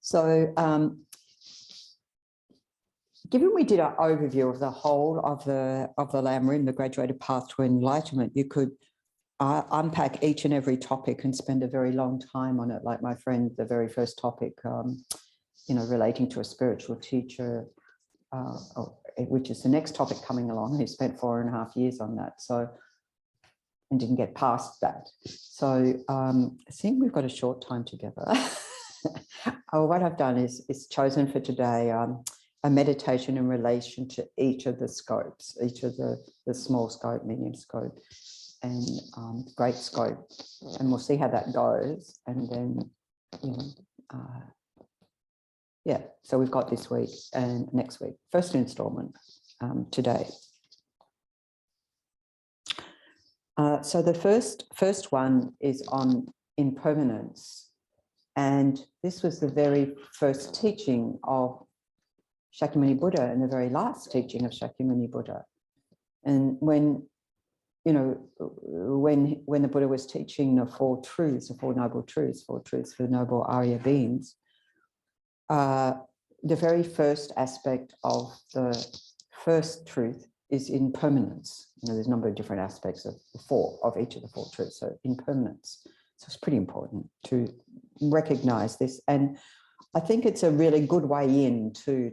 So given we did an overview of the whole of the Lamrim, the graduated path to enlightenment, you could unpack each and every topic and spend a very long time on it. Like my friend, the very first topic, relating to a spiritual teacher, which is the next topic coming along. He spent 4.5 years on that, and didn't get past that. So seeing we've got a short time together, what I've done is chosen for today a meditation in relation to each of the scopes, each of the small scope, medium scope, and great scope, and we'll see how that goes. And then, so we've got this week and next week, first installment today. So the first one is on impermanence, and this was the very first teaching of Shakyamuni Buddha and the very last teaching of Shakyamuni Buddha. And when the Buddha was teaching the Four Truths, the Four Noble Truths, Four Truths for the Noble Arya Beings, the very first aspect of the first truth is impermanence. There's a number of different aspects of each of the four truths, so impermanence. So it's pretty important to recognize this. And I think it's a really good way in to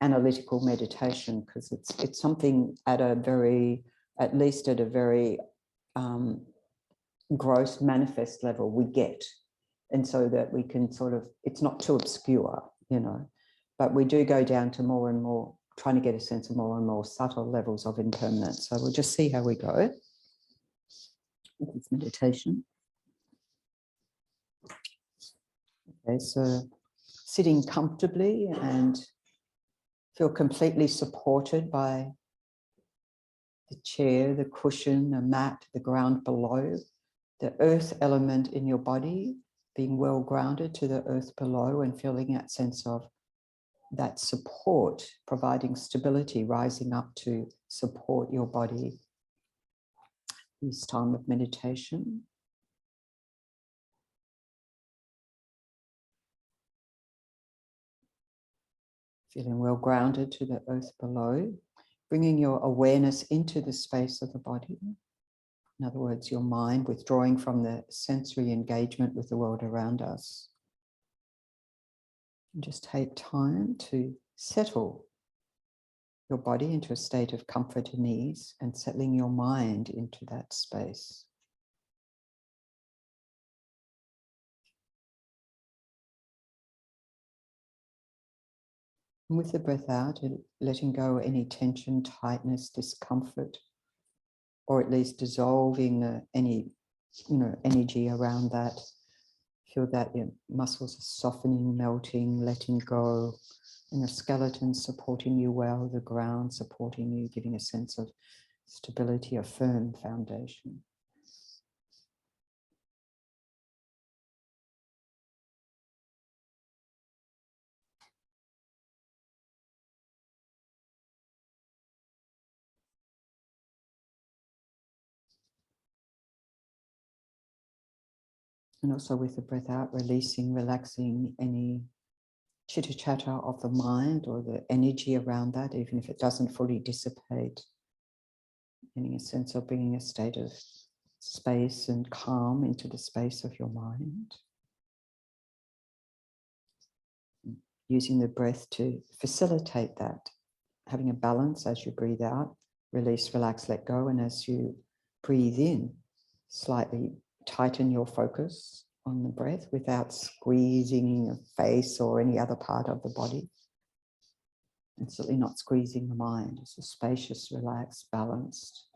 analytical meditation, because it's something at least at a very gross manifest level we get. And so that we can it's not too obscure, but we do go down to more and more, trying to get a sense of more and more subtle levels of impermanence. So we'll just see how we go with this meditation. Okay, so sitting comfortably and feel completely supported by the chair, the cushion, the mat, the ground below, the earth element in your body, being well grounded to the earth below and feeling that sense of that support, providing stability, rising up to support your body this time of meditation. Feeling well grounded to the earth below, bringing your awareness into the space of the body. In other words, your mind withdrawing from the sensory engagement with the world around us. And just take time to settle your body into a state of comfort and ease, and settling your mind into that space. And with the breath out, letting go any tension, tightness, discomfort, or at least dissolving any energy around that. Feel that your muscles are softening, melting, letting go, and your skeleton supporting you well, the ground supporting you, giving a sense of stability, a firm foundation. And also with the breath out, releasing, relaxing any chitter-chatter of the mind or the energy around that, even if it doesn't fully dissipate. Getting a sense of bringing a state of space and calm into the space of your mind. Using the breath to facilitate that, having a balance as you breathe out, release, relax, let go, and as you breathe in, slightly tighten your focus on the breath without squeezing your face or any other part of the body. And certainly not squeezing the mind. It's a spacious, relaxed, balanced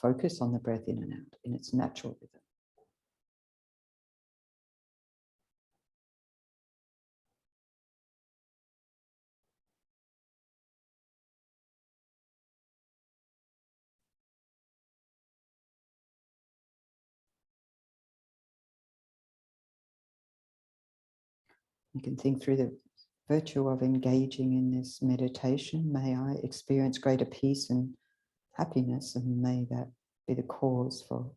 focus on the breath in and out in its natural rhythm. You can think through the virtue of engaging in this meditation. May I experience greater peace and happiness, and may that be the cause for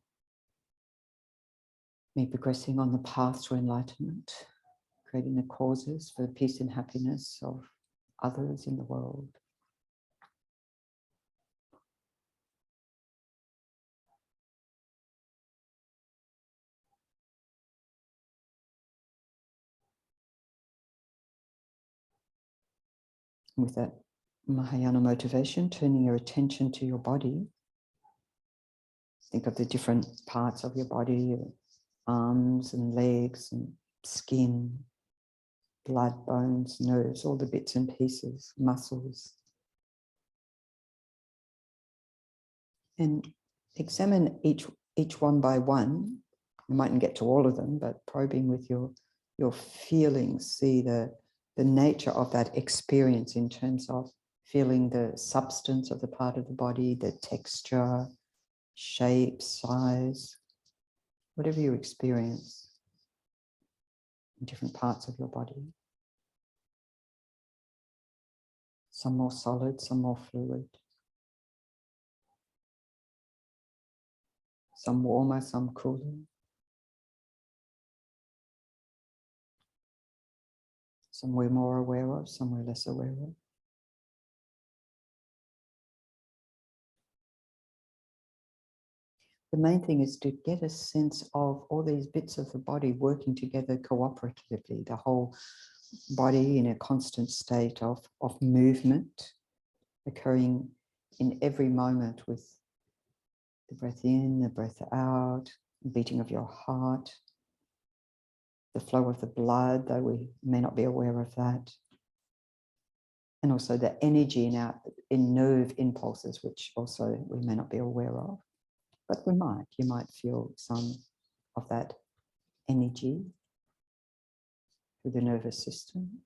me progressing on the path to enlightenment. creating the causes for the peace and happiness of others in the world. With that Mahayana motivation, turning your attention to your body. Think of the different parts of your body, your arms and legs and skin, blood, bones, nerves, all the bits and pieces, muscles. And examine each one by one. You mightn't get to all of them, but probing with your feelings, see the nature of that experience in terms of feeling the substance of the part of the body, the texture, shape, size, whatever you experience in different parts of your body. Some more solid, some more fluid. Some warmer, some cooler. Some we're more aware of, some we're less aware of. The main thing is to get a sense of all these bits of the body working together cooperatively, the whole body in a constant state of movement, occurring in every moment with the breath in, the breath out, the beating of your heart, the flow of the blood, though we may not be aware of that. And also the energy in nerve impulses, which also we may not be aware of. But you might feel some of that energy through the nervous system.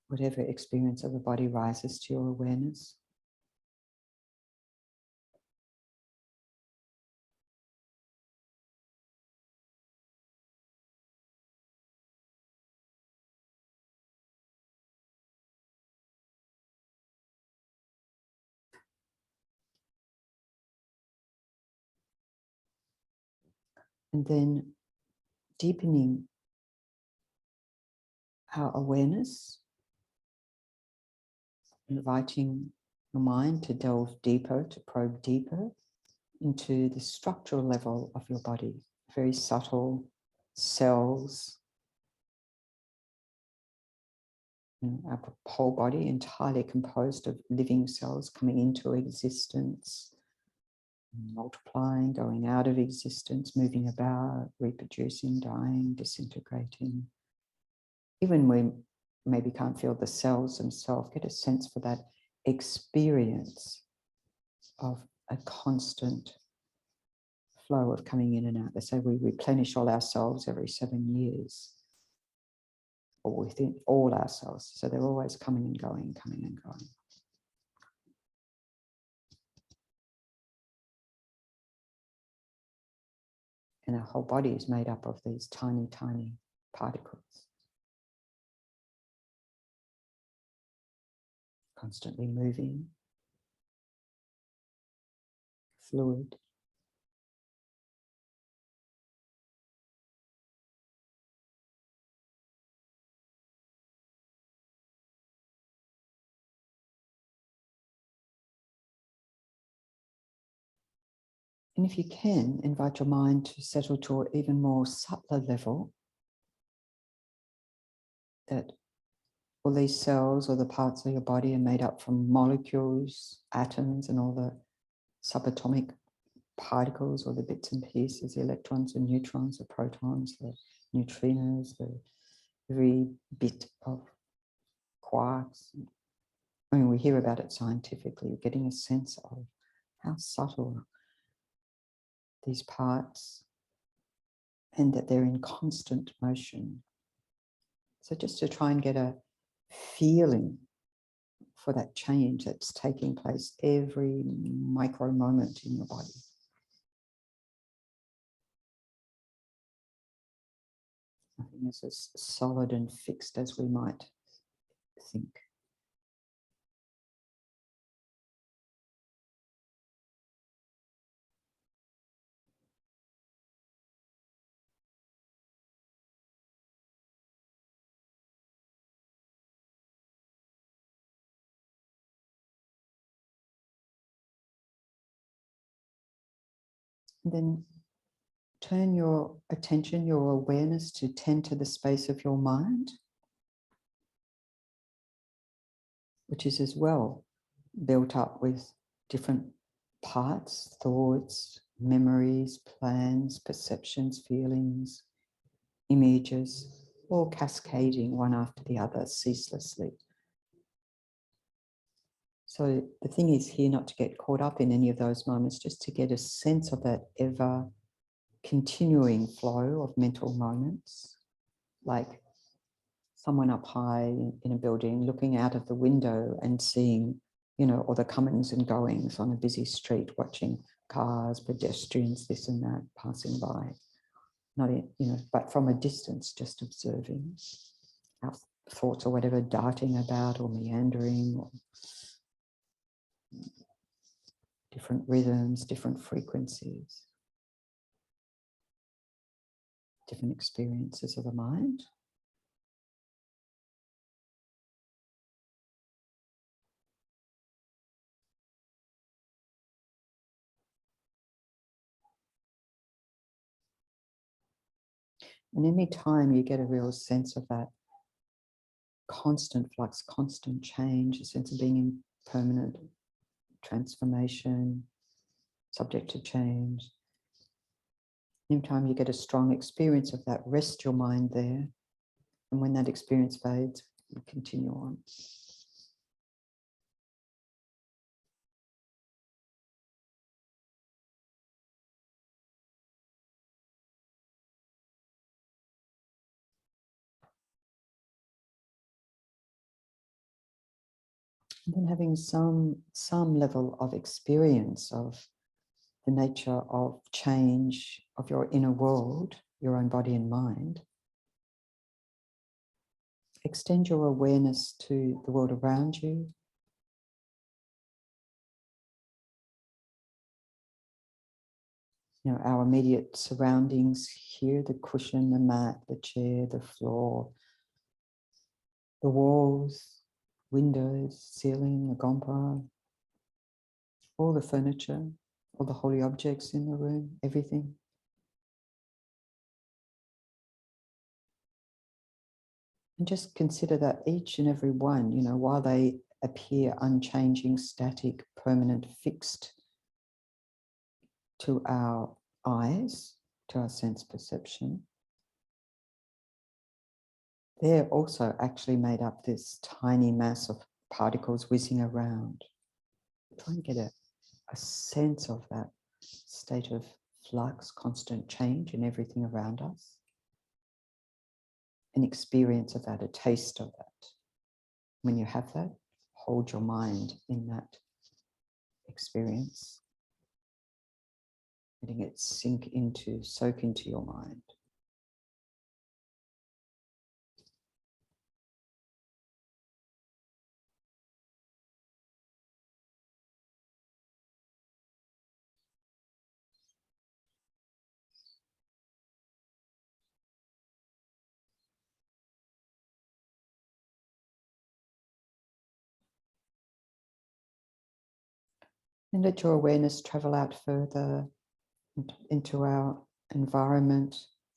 Whatever experience of the body rises to your awareness. And then deepening our awareness, inviting your mind to delve deeper, to probe deeper into the structural level of your body, very subtle cells. Our whole body entirely composed of living cells coming into existence, multiplying, going out of existence, moving about, reproducing, dying, disintegrating. Even when maybe can't feel the cells themselves, get a sense for that experience of a constant flow of coming in and out. They say we replenish all our cells every 7 years, or within all our cells. So they're always coming and going, coming and going. And our whole body is made up of these tiny, tiny particles, constantly moving, fluid. And if you can, invite your mind to settle to an even more subtler level, that all these cells or the parts of your body are made up from molecules, atoms, and all the subatomic particles or the bits and pieces, the electrons and neutrons, the protons, the neutrinos, every bit of quarks. I mean, we hear about it scientifically, getting a sense of how subtle these parts and that they're in constant motion. So just to try and get a feeling for that change that's taking place every micro moment in your body. Nothing is as solid and fixed as we might think. And then turn your attention, your awareness to tend to the space of your mind, which is as well built up with different parts, thoughts, memories, plans, perceptions, feelings, images, all cascading one after the other ceaselessly. So the thing is here not to get caught up in any of those moments, just to get a sense of that ever continuing flow of mental moments, like someone up high in a building looking out of the window and seeing, or the comings and goings on a busy street, watching cars, pedestrians, this and that passing by. Not in, but from a distance, just observing our thoughts or whatever darting about or meandering, or different rhythms, different frequencies, different experiences of the mind. And any time you get a real sense of that constant flux, constant change, a sense of being in permanent transformation, subject to change. Anytime you get a strong experience of that, rest your mind there. And when that experience fades, you continue on. And then having some level of experience of the nature of change of your inner world, your own body and mind, extend your awareness to the world around you. Our immediate surroundings here, the cushion, the mat, the chair, the floor, the walls, windows, ceiling, the gompa, all the furniture, all the holy objects in the room, everything. And just consider that each and every one, while they appear unchanging, static, permanent, fixed to our eyes, to our sense perception, they're also actually made up this tiny mass of particles whizzing around. Try and get a sense of that state of flux, constant change in everything around us. An experience of that, a taste of that. When you have that, hold your mind in that experience, letting it soak into your mind. And let your awareness travel out further into our environment.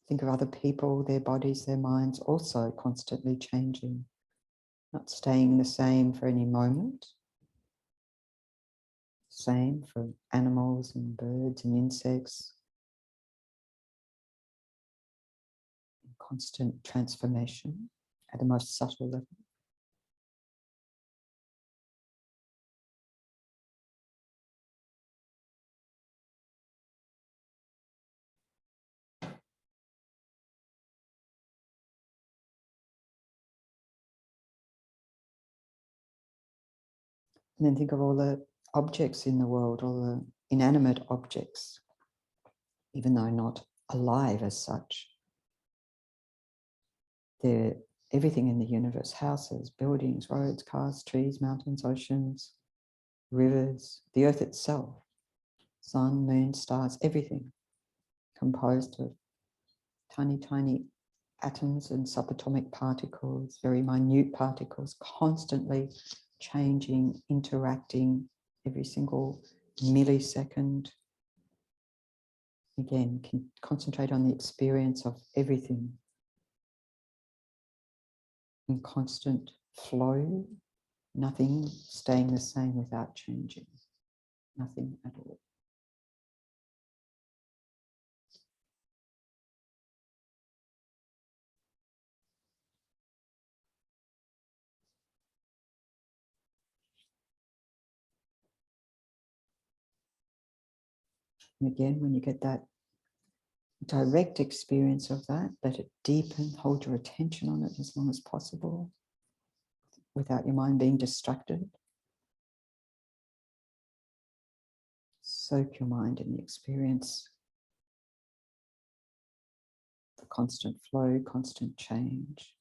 Think of other people, their bodies, their minds, also constantly changing, not staying the same for any moment. Same for animals and birds and insects. Constant transformation at the most subtle level. And then think of all the objects in the world, all the inanimate objects, even though not alive as such. They're everything in the universe: houses, buildings, roads, cars, trees, mountains, oceans, rivers, the earth itself, sun, moon, stars, everything composed of tiny, tiny atoms and subatomic particles, very minute particles, constantly changing, interacting every single millisecond. Again, can concentrate on the experience of everything in constant flow, nothing staying the same without changing, nothing at all. And again, when you get that direct experience of that, let it deepen, hold your attention on it as long as possible without your mind being distracted. Soak your mind in the experience, the constant flow, constant change.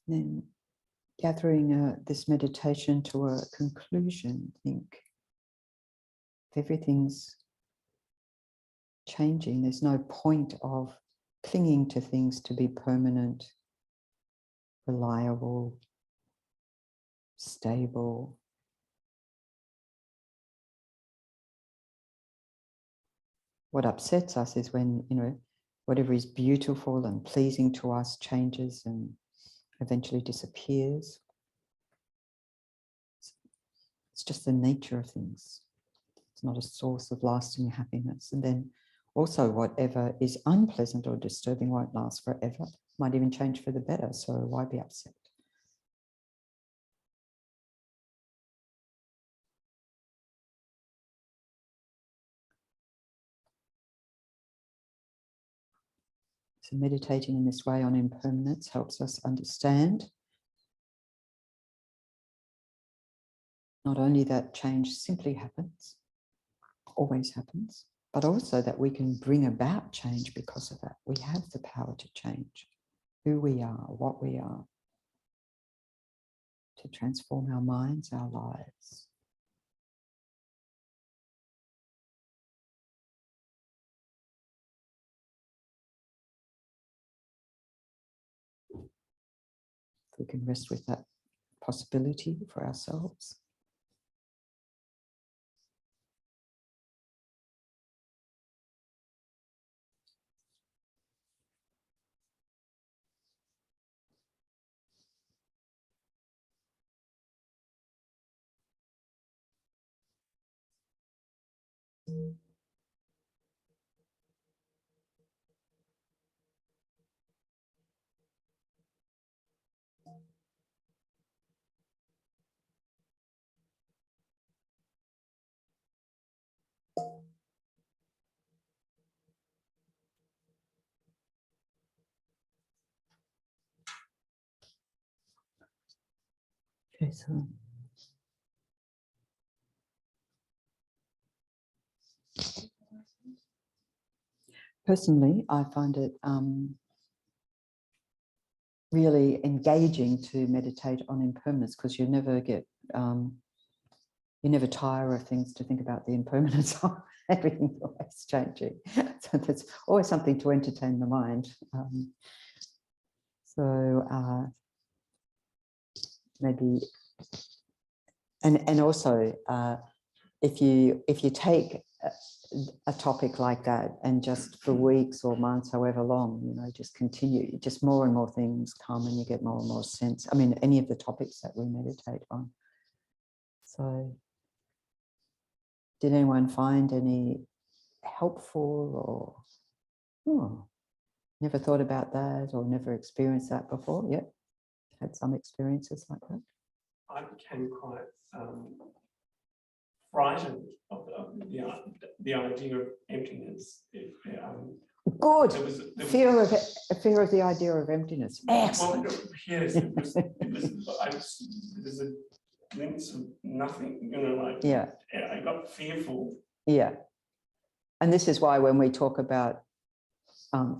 Then gathering this meditation to a conclusion, think if everything's changing, there's no point of clinging to things to be permanent, reliable, stable. What upsets us is when, whatever is beautiful and pleasing to us changes and eventually disappears. It's just the nature of things. It's not a source of lasting happiness. And then also whatever is unpleasant or disturbing won't last forever, might even change for the better. So why be upset? So meditating in this way on impermanence helps us understand not only that change simply happens, always happens, but also that we can bring about change because of that. We have the power to change who we are, what we are, to transform our minds, our lives. We can rest with that possibility for ourselves. Okay, so personally, I find it really engaging to meditate on impermanence because you never get, you never tire of things to think about the impermanence of everything's always changing. So there's always something to entertain the mind. Maybe, and also if you take a topic like that and just for weeks or months, however long, just continue, just more and more things come and you get more and more sense. I mean, any of the topics that we meditate on. So did anyone find any helpful or never thought about that or never experienced that before? Yep. Had some experiences like that. I became quite frightened of the idea of emptiness. Good. There was fear of the idea of emptiness. Excellent. Well, yes, it was glimpse of nothing, like, Yeah. I got fearful. Yeah. And this is why when we talk about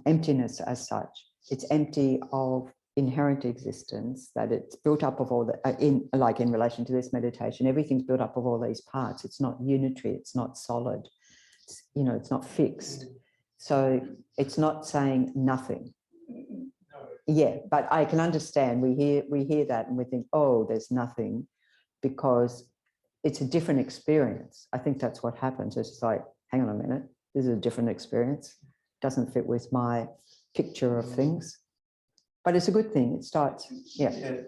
emptiness as such, it's empty of inherent existence, that it's built up of all the, in relation to this meditation, everything's built up of all these parts. It's not unitary, it's not solid, it's not fixed. So it's not saying nothing. Yeah, but I can understand, we hear that and we think, oh, there's nothing, because it's a different experience. I think that's what happens. It's just like, hang on a minute, this is a different experience. Doesn't fit with my picture of things. But it's a good thing. It starts, yeah.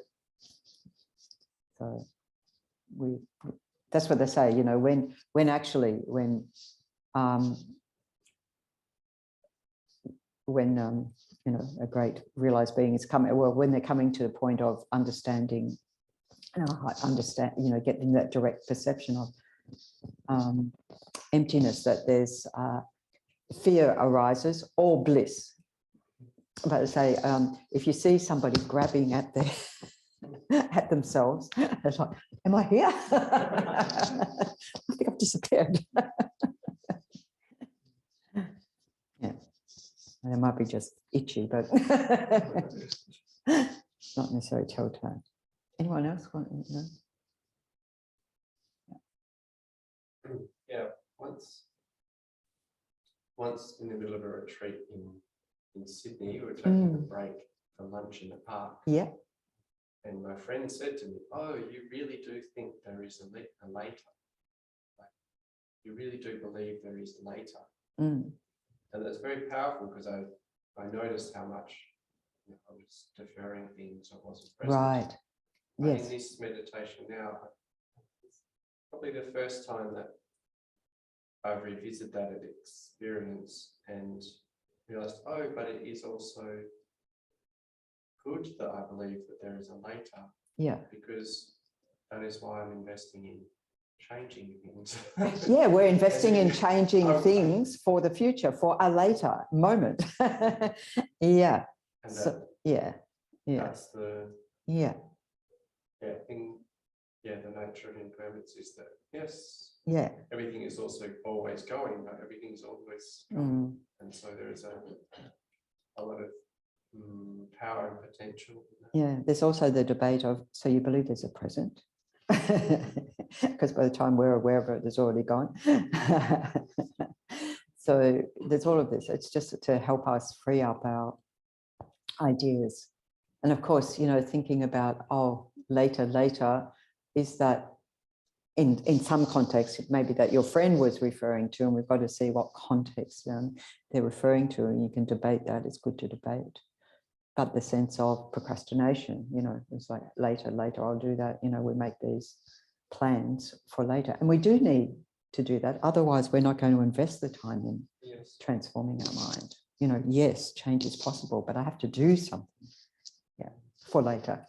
So that's what they say, when a great realized being is coming, well, when they're coming to the point of understanding, getting that direct perception of emptiness, that there's fear arises or bliss. But I say, if you see somebody grabbing at at themselves, it's like, am I here? I think I've disappeared. Yeah, and it might be just itchy, but not necessarily telltale. Anyone else want to know? Yeah, once in the middle of a retreat in Sydney, we were taking a break for lunch in the park. Yeah. And my friend said to me, "Oh, you really do think there is a later? Like, you really do believe there is a later?" And that's very powerful, because I noticed how much I was deferring things, I wasn't present. Right. But yes. in this meditation now, it's probably the first time that I've revisited that experience and realized, oh, but it is also good that I believe that there is a later. Yeah. Because that is why I'm investing in changing things. Yeah, we're investing in changing things for the future, for a later moment. Yeah. And so, yeah. That's the thing. Yeah, the nature of impermanence is that, yes, everything is also always going, but everything is always going. And so there is a lot of power and potential. Yeah, there's also the debate of, so you believe there's a present? Because by the time we're aware of it, it's already gone. So there's all of this. It's just to help us free up our ideas. And of course, thinking about, oh, later, is that in some context, maybe that your friend was referring to, and we've got to see what context they're referring to, and you can debate that. It's good to debate. But the sense of procrastination, it's like later, I'll do that. We make these plans for later. And we do need to do that. Otherwise, we're not going to invest the time in transforming our mind. Yes, change is possible, but I have to do something for later.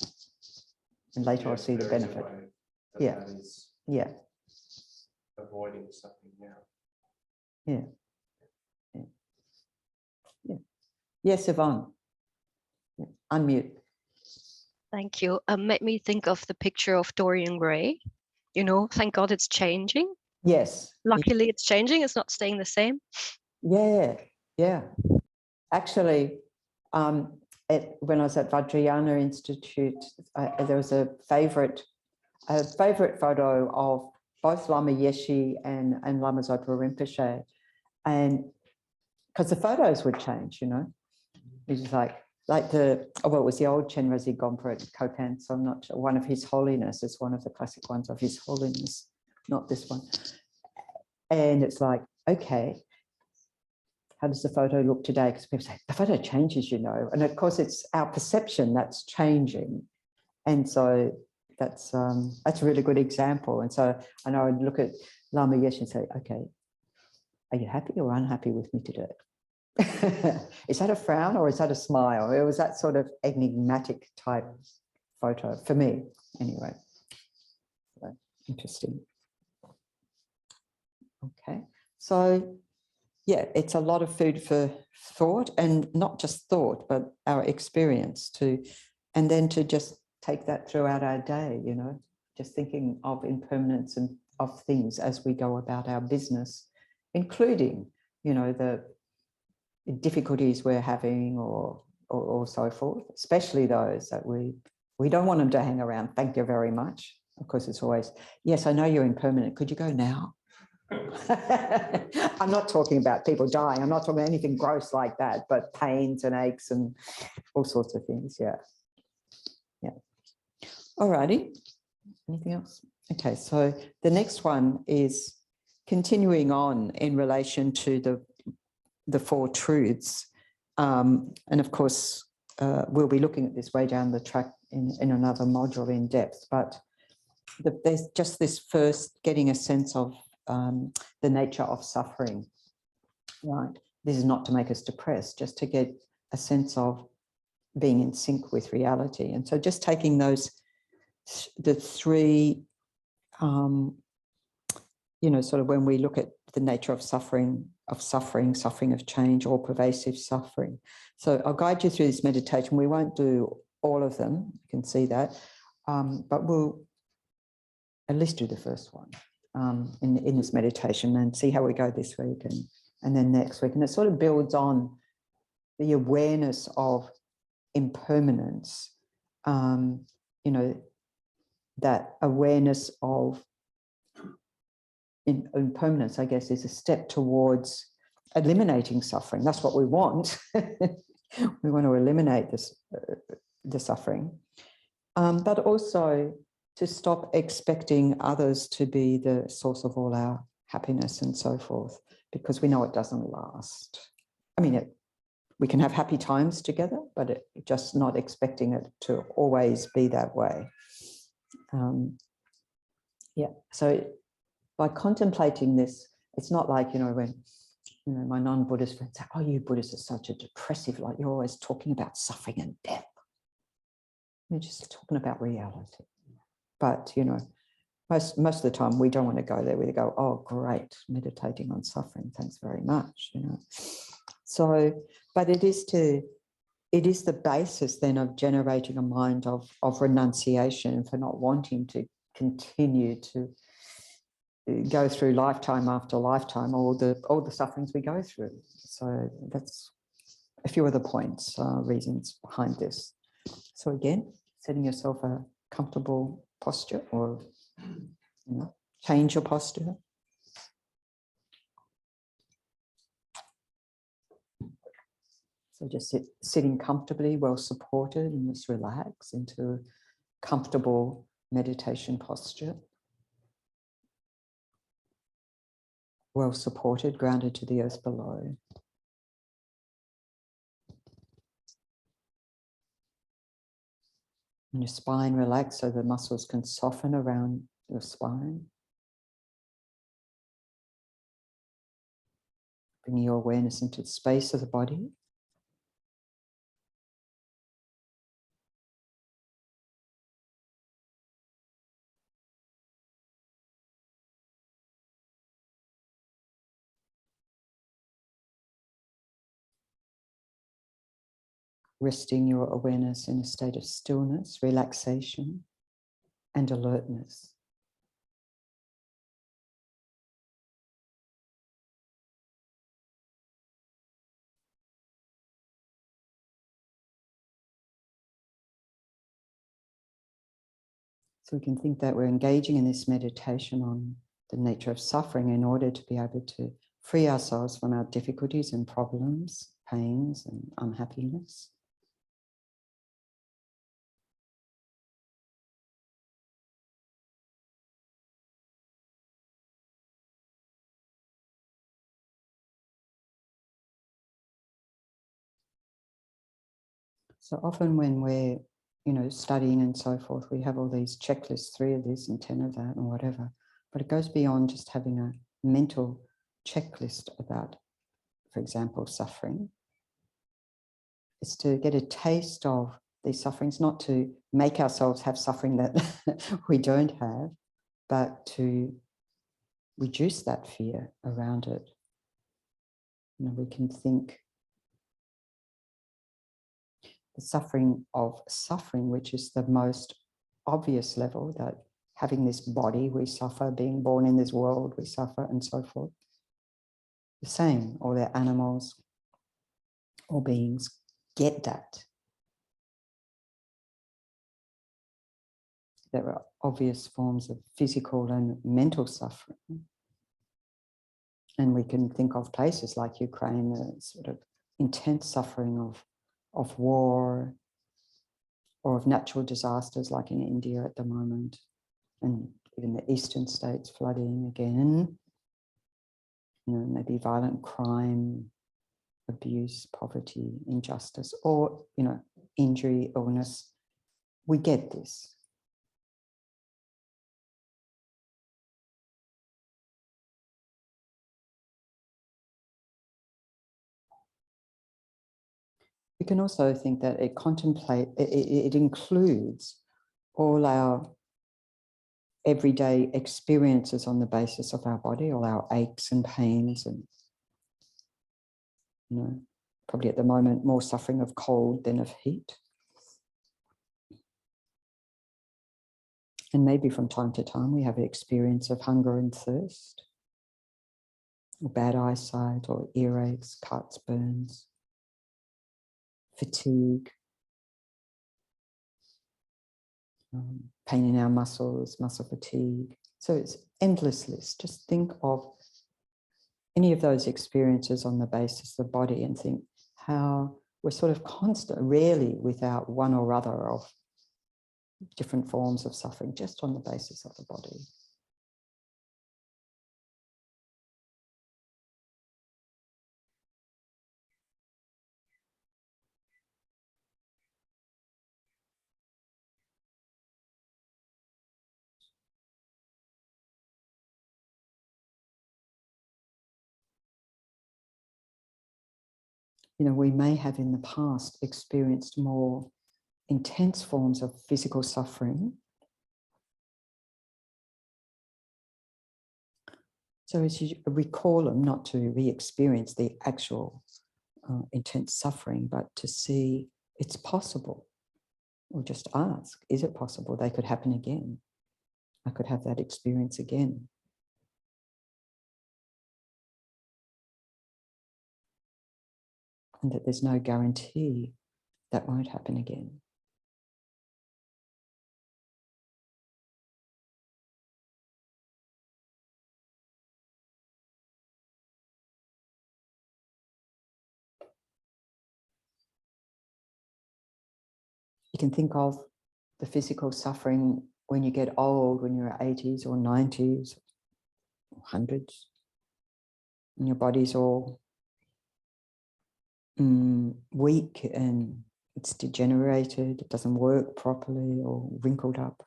And later I'll see the benefit. That is avoiding something now. Yeah. Yes, Yvonne. Unmute. Thank you. Made me think of the picture of Dorian Gray. Thank God it's changing. Yes. Luckily, it's changing. It's not staying the same. Yeah. Actually, when I was at Vajrayana Institute, there was a favorite photo of both Lama Yeshe and Lama Zopa Rinpoche, and because the photos would change, it's just like it was the old Chenrezig Gompa at Kopan, so I'm not sure, one of His Holiness, it's one of the classic ones of His Holiness, not this one. And it's like, okay, how does the photo look today? Because people say, the photo changes, and of course it's our perception that's changing. And so that's a really good example. And so I know I'd look at Lama Yeshe and say, okay, are you happy or unhappy with me today? Is that a frown or is that a smile? It was that sort of enigmatic type photo for me, anyway. So, interesting. Okay, so yeah, it's a lot of food for thought, and not just thought, but our experience too, and then to just take that throughout our day, just thinking of impermanence and of things as we go about our business, including, you know, the difficulties we're having or so forth, especially those that we don't want them to hang around. Thank you very much. Of course, it's always, yes, I know you're impermanent. Could you go now? I'm not talking about people dying. I'm not talking about anything gross like that, but pains and aches and all sorts of things. Yeah. Yeah. All righty. Anything else? Okay. So the next one is continuing on in relation to the Four Truths. And of course, we'll be looking at this way down the track in another module in depth, but there's just this first getting a sense of the nature of suffering, right? This is not to make us depressed, just to get a sense of being in sync with reality. And so just taking the three, you know, sort of when we look at the nature of suffering, of change, or pervasive suffering. So I'll guide you through this meditation. We won't do all of them, you can see that, but we'll at least do the first one in this meditation and see how we go this week and then next week. And it sort of builds on the awareness of impermanence, you know, that awareness of impermanence, I guess, is a step towards eliminating suffering. That's what we want. We want to eliminate this, the suffering, but also to stop expecting others to be the source of all our happiness and so forth, because we know it doesn't last. I mean, we can have happy times together, but just not expecting it to always be that way. Yeah, so by contemplating this, it's not like, you know, when, you know, my non-Buddhist friends say, oh, you Buddhists are such a depressive, like you're always talking about suffering and death. We're just talking about reality. But, you know, most of the time we don't want to go there. We go, oh, great, meditating on suffering. Thanks very much, you know. So, but it is the basis then of generating a mind of renunciation for not wanting to continue to go through lifetime after lifetime, all the sufferings we go through. So that's a few of the points, reasons behind this. So again, setting yourself a comfortable posture, or, you know, change your posture. So just sitting comfortably, well supported, and just relax into a comfortable meditation posture. Well supported, grounded to the earth below. And your spine relaxed so the muscles can soften around your spine. Bringing your awareness into the space of the body. Resting your awareness in a state of stillness, relaxation, and alertness. So we can think that we're engaging in this meditation on the nature of suffering in order to be able to free ourselves from our difficulties and problems, pains and unhappiness. So often when we're, you know, studying and so forth, we have all these checklists, 3 of this and 10 of that and whatever, but it goes beyond just having a mental checklist about, for example, suffering. It's to get a taste of these sufferings, not to make ourselves have suffering that we don't have, but to reduce that fear around it. You know, we can think the suffering of suffering, which is the most obvious level, that having this body, we suffer. Being born in this world, we suffer, and so forth. The same, all their animals, all beings get that. There are obvious forms of physical and mental suffering. And we can think of places like Ukraine, the sort of intense suffering of war or of natural disasters like in India at the moment, and even the eastern states flooding again. You know, maybe violent crime, abuse, poverty, injustice, or, you know, injury, illness. We get this. We can also think that it includes all our everyday experiences on the basis of our body, all our aches and pains, and, you know, probably at the moment more suffering of cold than of heat. And maybe from time to time we have an experience of hunger and thirst, or bad eyesight, or earaches, cuts, burns, fatigue, pain in our muscles, muscle fatigue. So it's endless list. Just think of any of those experiences on the basis of the body and think how we're sort of constant, rarely without one or other of different forms of suffering, just on the basis of the body. You know, we may have in the past experienced more intense forms of physical suffering. So as you recall them, not to re-experience the actual intense suffering, but to see it's possible. Or just ask, is it possible they could happen again? I could have that experience again. And that there's no guarantee that won't happen again. You can think of the physical suffering when you get old, when you're 80s or 90s, or 100s, and your body's all weak and it's degenerated, it doesn't work properly or wrinkled up.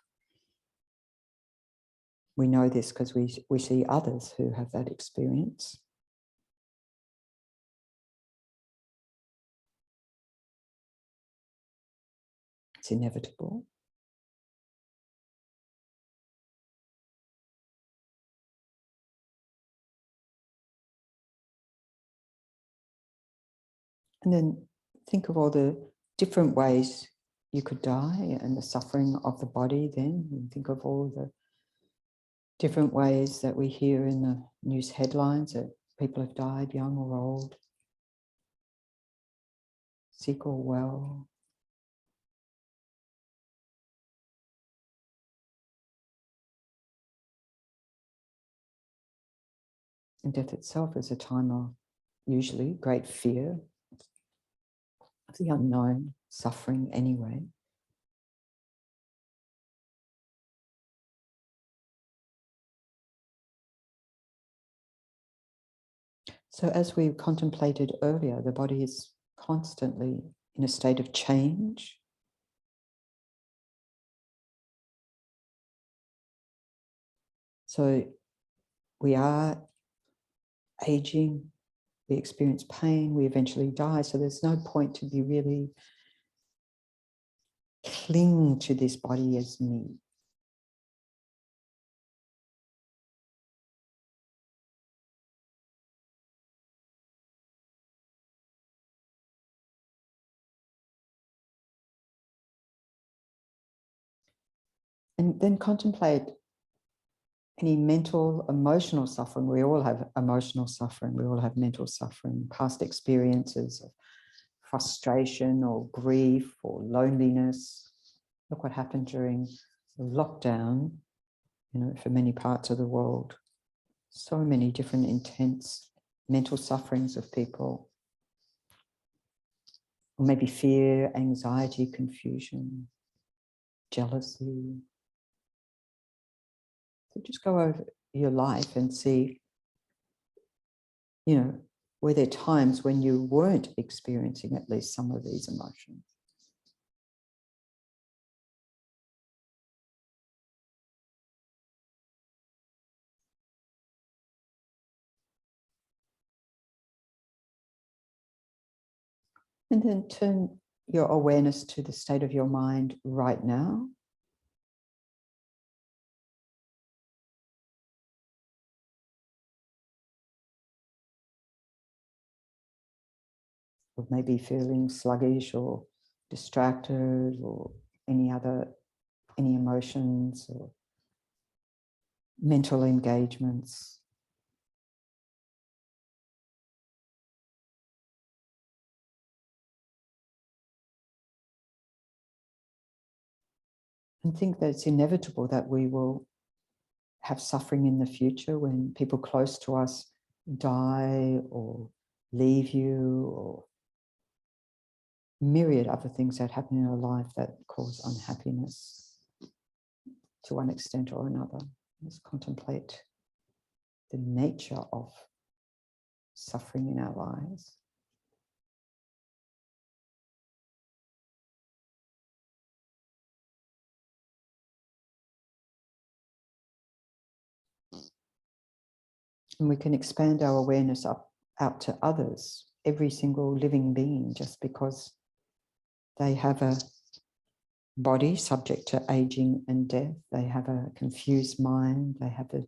We know this because we see others who have that experience. It's inevitable. And then think of all the different ways you could die and the suffering of the body then. And think of all the different ways that we hear in the news headlines that people have died, young or old, sick or well. And death itself is a time of usually great fear of the unknown, suffering anyway. So as we contemplated earlier, the body is constantly in a state of change. So we are aging, we experience pain, we eventually die. So there's no point to be really cling to this body as me. And then contemplate any mental, emotional suffering. We all have emotional suffering. We all have mental suffering, past experiences of frustration or grief or loneliness. Look what happened during the lockdown, for many parts of the world. So many different intense mental sufferings of people. Or maybe fear, anxiety, confusion, jealousy. So just go over your life and see, were there times when you weren't experiencing at least some of these emotions? And then turn your awareness to the state of your mind right now. Or maybe feeling sluggish or distracted or any emotions or mental engagements. And think that it's inevitable that we will have suffering in the future when people close to us die or leave you, or myriad other things that happen in our life that cause unhappiness to one extent or another. Let's contemplate the nature of suffering in our lives. And we can expand our awareness out to others, every single living being, just because they have a body subject to aging and death. They have a confused mind. They have a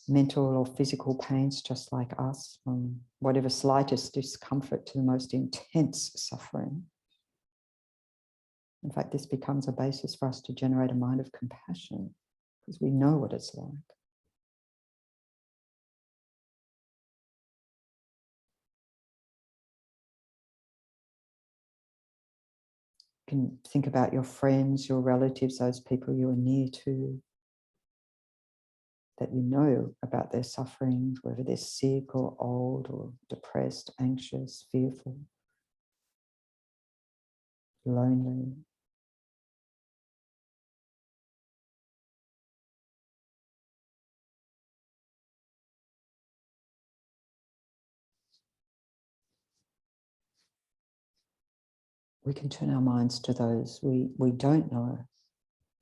mental or physical pains just like us, from whatever slightest discomfort to the most intense suffering. In fact, this becomes a basis for us to generate a mind of compassion because we know what it's like. You can think about your friends, your relatives, those people you are near to, that you know about their sufferings, whether they're sick or old or depressed, anxious, fearful, lonely. We can turn our minds to those we don't know,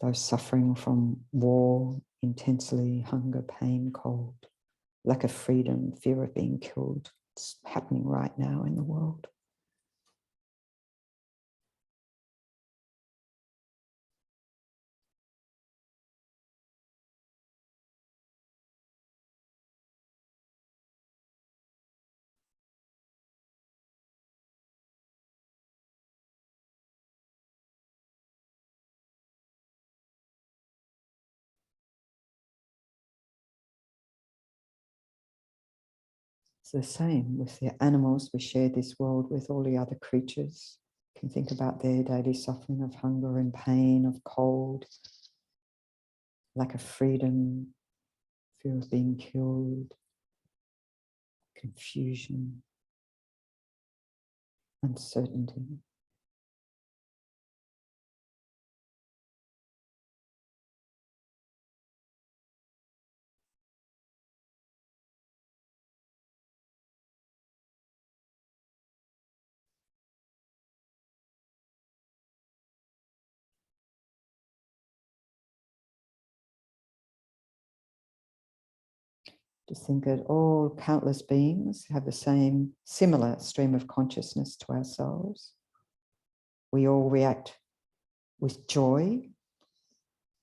those suffering from war, intensely, hunger, pain, cold, lack of freedom, fear of being killed. It's happening right now in the world. It's the same with the animals. We share this world with all the other creatures. You can think about their daily suffering of hunger and pain, of cold, lack of freedom, fear of being killed, confusion, uncertainty. Just think that all countless beings have the same, similar stream of consciousness to ourselves. We all react with joy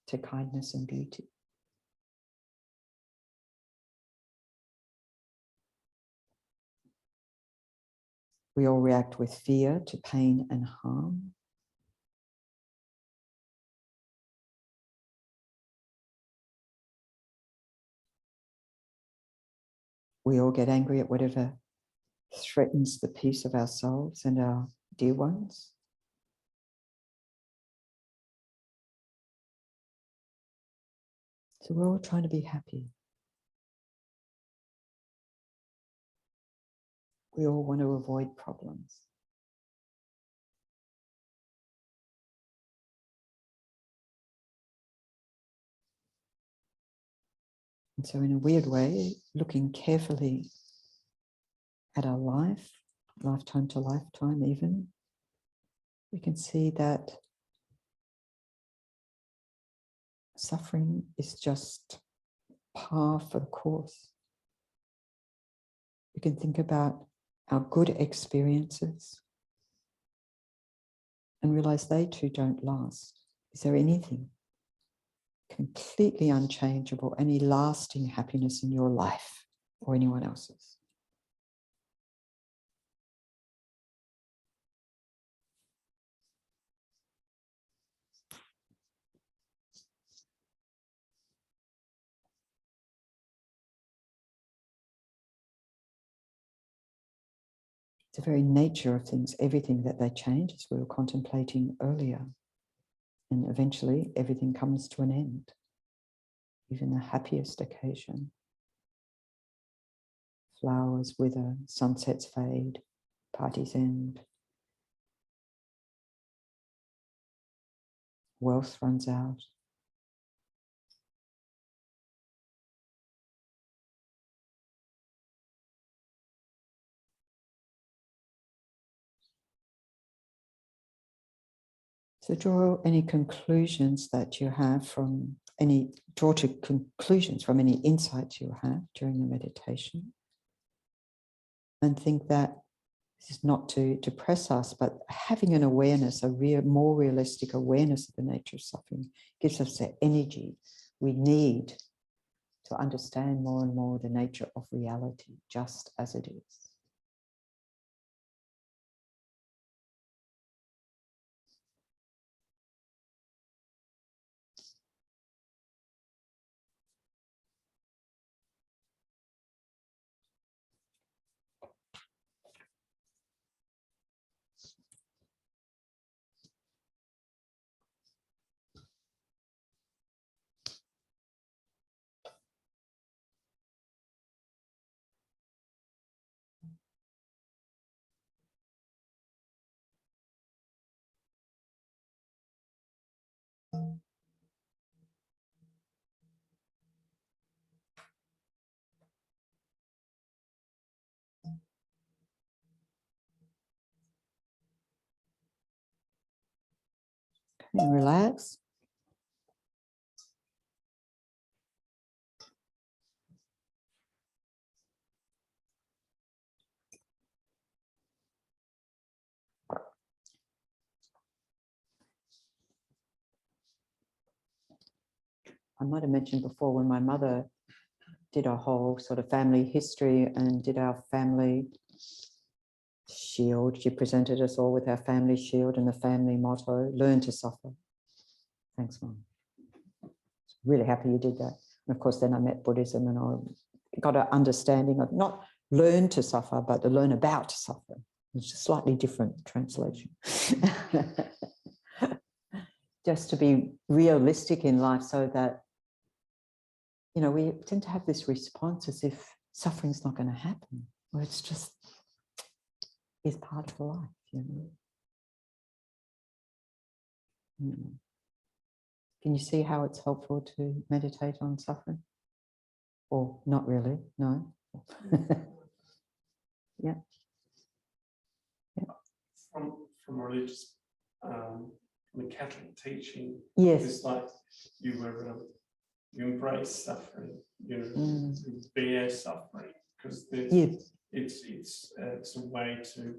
to kindness and beauty. We all react with fear to pain and harm. we all get angry at whatever threatens the peace of ourselves and our dear ones. So we're all trying to be happy. We all want to avoid problems. And so in a weird way, looking carefully at our life, lifetime to lifetime even, we can see that suffering is just par for the course. We can think about our good experiences and realize they too don't last. Is there anything completely unchangeable, any lasting happiness in your life or anyone else's? The very nature of things, everything that they change, as we were contemplating earlier. And eventually everything comes to an end, even the happiest occasion. Flowers wither, sunsets fade, parties end. Wealth runs out. So draw any conclusions that you have from any, draw to conclusions from any insights you have during the meditation. And think that this is not to depress us, but having an awareness, more realistic awareness of the nature of suffering gives us the energy we need to understand more and more the nature of reality, just as it is. And relax. I might have mentioned before, when my mother did a whole sort of family history and did our family shield, she presented us all with our family shield and the family motto, learn to suffer. Thanks, Mum. Really happy you did that. And of course, then I met Buddhism and I got an understanding of not learn to suffer, but to learn about to suffer. It's a slightly different translation. Just to be realistic in life so that, you know, we tend to have this response as if suffering's not going to happen, or it's just is part of life, you know. Mm. Can you see how it's helpful to meditate on suffering? Or not really? No. Yeah. Yeah. From religious, from the Catholic teaching, Yes. it's like you embrace suffering, you know, to bear suffering, because it's a way to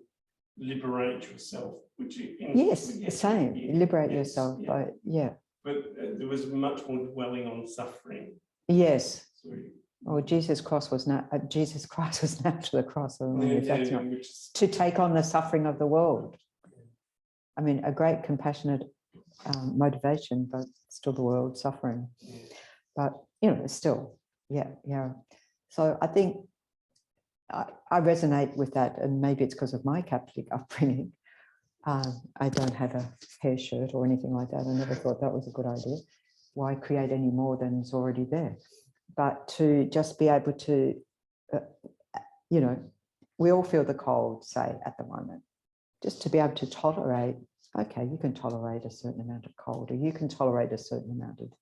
liberate yourself, which the same. Liberate yourself, yeah. yeah. But there was much more dwelling on suffering. Yes. So, or Jesus Christ was nailed to the cross. I mean, if that's not to take on the suffering of the world. I mean, a great compassionate motivation, but still the world suffering. But you know, still, yeah. So I think I resonate with that, and maybe it's because of my Catholic upbringing. I don't have a hair shirt or anything like that. I never thought that was a good idea. Why create any more than is already there? But to just be able to, you know, we all feel the cold, say, at the moment. Just to be able to tolerate, okay, you can tolerate a certain amount of cold, or you can tolerate a certain amount of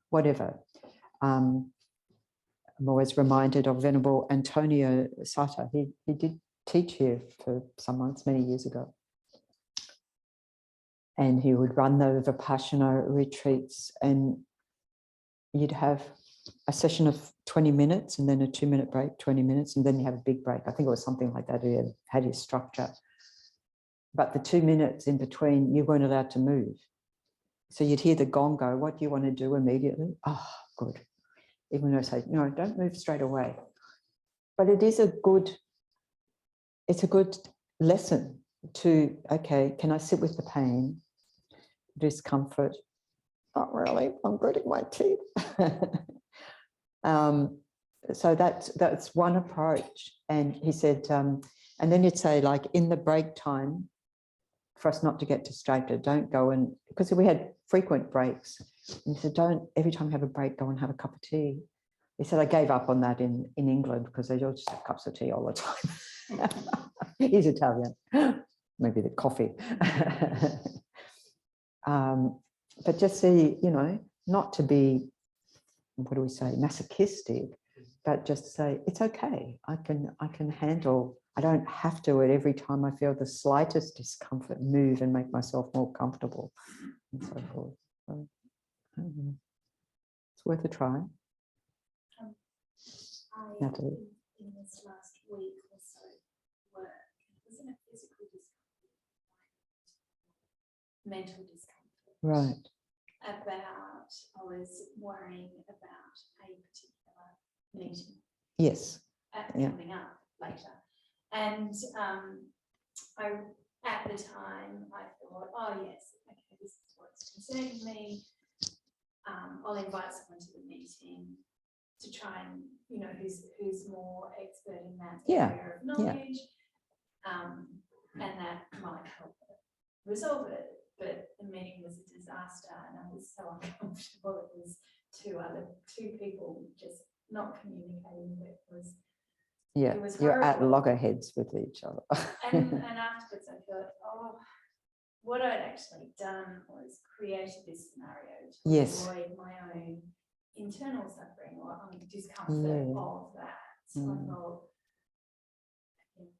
whatever. I'm always reminded of Venerable Antonio Sata. He did teach here for some months, many years ago. And he would run the Vipassana retreats, and you'd have a session of 20 minutes and then a 2-minute break, 20 minutes, and then you have a big break. I think it was something like that. He had his structure. But the 2 minutes in between, you weren't allowed to move. So you'd hear the gong go, what do you want to do immediately? Oh, good. Even though I say, no, don't move straight away. But it is it's a good lesson to, okay, can I sit with the pain, discomfort? Not really, I'm gritting my teeth. So that's one approach. And he said, and then you'd say, like, in the break time, for us not to get distracted, don't go and, because we had frequent breaks. And he said, don't, every time you have a break, go and have a cup of tea. He said, I gave up on that in England because they all just have cups of tea all the time. He's Italian, maybe the coffee. But just see, you know, not to be, what do we say, masochistic, but just to say, it's okay. I can handle, I don't have to at every time I feel the slightest discomfort move and make myself more comfortable and so forth. So, it's worth a try. Natalie. In this last week or so, work, it wasn't a physical discomfort, mental discomfort. Right. About, I was worrying about a particular meeting. Yes. Coming up later. And I, at the time, I thought, oh yes, okay, this is what's concerning me. I'll invite someone to the meeting to try and, you know, who's more expert in that area of knowledge, and that might help resolve it. But the meeting was a disaster, and I was so uncomfortable. It was two people just not communicating. It was you're at loggerheads with each other. and afterwards I thought, oh, what I'd actually done was created this scenario to avoid my own internal suffering or discomfort of that. So I thought,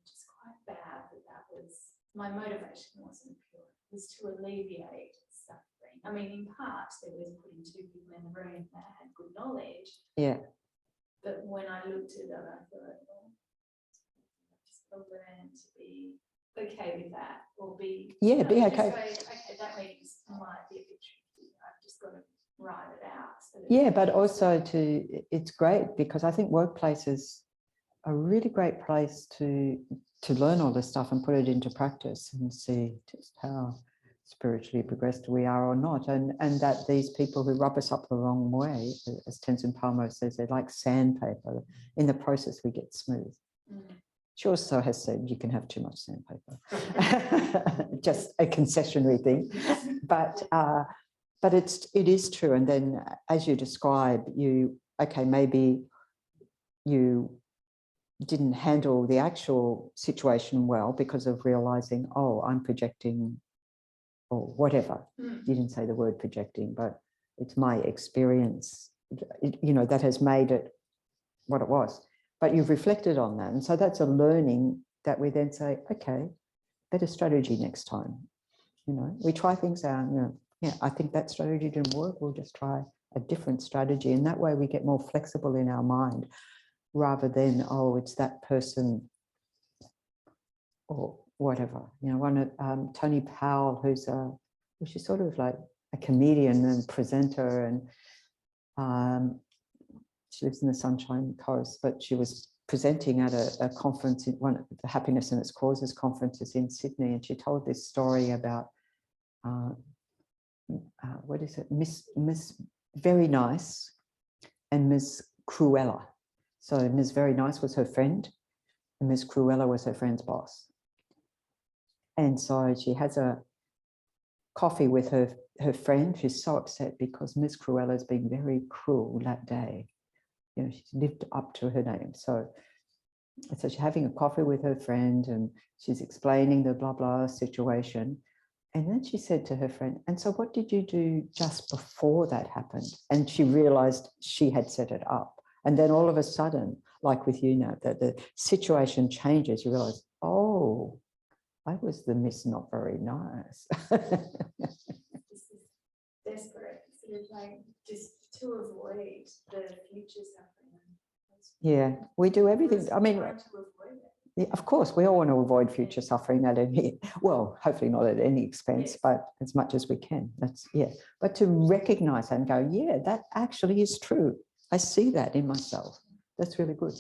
just quite bad that was my motivation. Wasn't pure. It was to alleviate suffering. I mean, in part, there was putting two people in the room that had good knowledge. Yeah. But when I looked at it, I thought, well, I've just got to learn to be okay with that, or be be okay. Okay, that means might be a bit tricky. I've just got to write it out. So but also it's great because I think workplaces are a really great place to learn all this stuff and put it into practice and see just how spiritually progressed we are or not, and that these people who rub us up the wrong way, as Tenzin Palmo says, they're like sandpaper. In the process, we get smooth. She also has said you can have too much sandpaper, just a concessionary thing, but it is true. And then, as you describe, maybe you didn't handle the actual situation well because of realizing, oh, I'm projecting or whatever. You didn't say the word projecting, but it's my experience, that has made it what it was. But you've reflected on that. And so that's a learning that we then say, okay, better strategy next time. We try things out. I think that strategy didn't work. We'll just try a different strategy. And that way we get more flexible in our mind rather than, oh, it's that person or whatever. One of Tony Powell, she's sort of like a comedian and presenter, and she lives in the Sunshine Coast, but she was presenting at a conference, one of the Happiness and Its Causes conferences in Sydney, and she told this story about what is it, Miss Very Nice and Miss Cruella. So Miss Very Nice was her friend, And Miss Cruella was her friend's boss. And so she has a coffee with her friend. She's so upset because Miss Cruella's been very cruel that day. You know, she's lived up to her name. So she's having a coffee with her friend and she's explaining the blah, blah situation. And then she said to her friend, and so what did you do just before that happened? And she realized she had set it up. And then all of a sudden, like with you now, that the situation changes, you realize, oh, I was the Miss Not Very Nice. This is desperate, sort of like just to avoid the future suffering. Yeah, we do everything. I mean, Trying to avoid it. yeah, of course, we all want to avoid future suffering at any, well, hopefully not at any expense, Yes. but as much as we can. That's, yeah. But to recognize that and go, yeah, that actually is true. I see that in myself. That's really good.